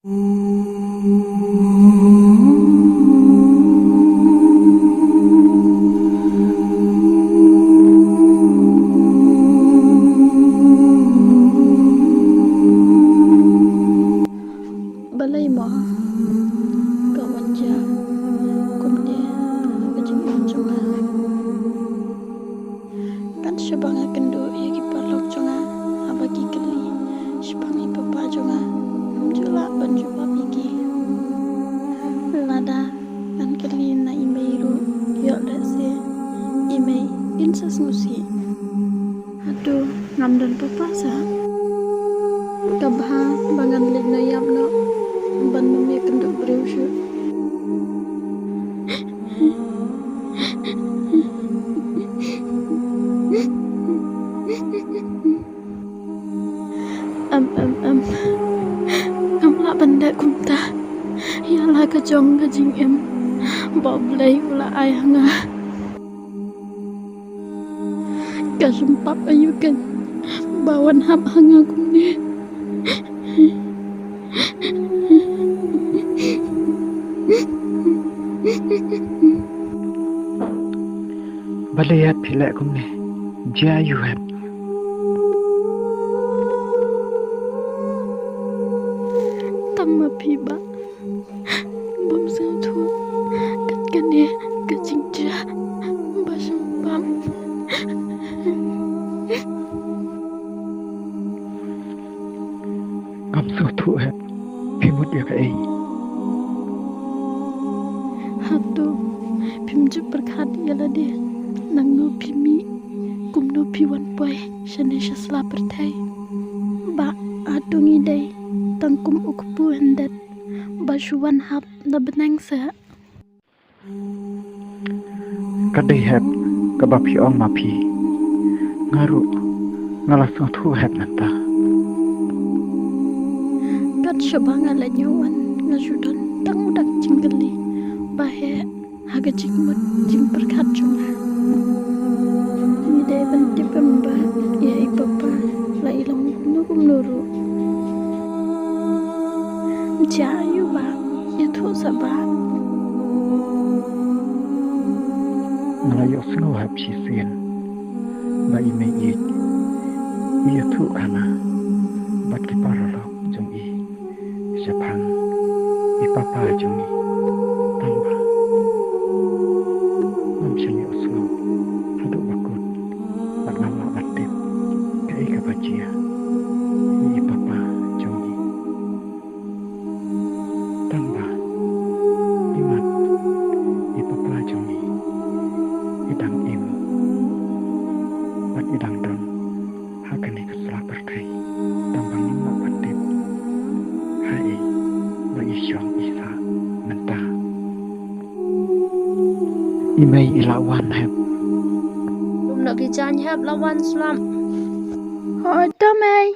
Balay mo, kawan dia, kumde, kejengin jonga. Kan syabanga kendo yagi palok jonga, abagi keli, sybangi papa jonga, jula banjuba migi. Lada kan keli na imeiru, yok lese, imei insas musi. Aduh, ngamdan papa sa. Kabha bangan lig na yamno. Bandung ya kenduk berusia. Kamla benda kumta. Yalah kejong kajing em. Boblay ula ayah ngah. Kasempap ayukan. Bawan hap hanga kumni. Balaya pilek kumne, jia you have. Tama piba, bom sao thu, kat kane, kat jingja, basam pam. Ngam so thu have, pimut ya kai. Hatu, pimju berkat ialah dia. Nang no pimi, kum no piwan boy, shanesha sela pertai. Ba atung idai, tangkum ukpu hendat, basuan hap na benang sa. Kadai have, kabapi ong mapi. Ngaru, ngalas so thu have nanta. Kat syabanga la nyawan, ngasudan tang udak jinggeli, bahe haga jingmut jim berkat cuma. Idai banti pemba, ya ipapa, la ilang nuru. Jayu ba, itu sabah. Ngalayo snow have si sin. Ba ime it. Ia thu kana. Bat ki paralok jong i. Japang. Ipapa jong i. Tamba. Ngam shalyo snow. Hadu bakut. Bat ngama batip. Kai kabajia. Ipapa jong i. Tamba. Imat. Ipapa jong i. Idang im. Bat idang dang. Hakani kesela perkai. Tambang ngama batip. Hai. Ba isyong isa. Mentah. Imei ilawan heb. Lum nak kijan heb lawan selam. Oh, damai.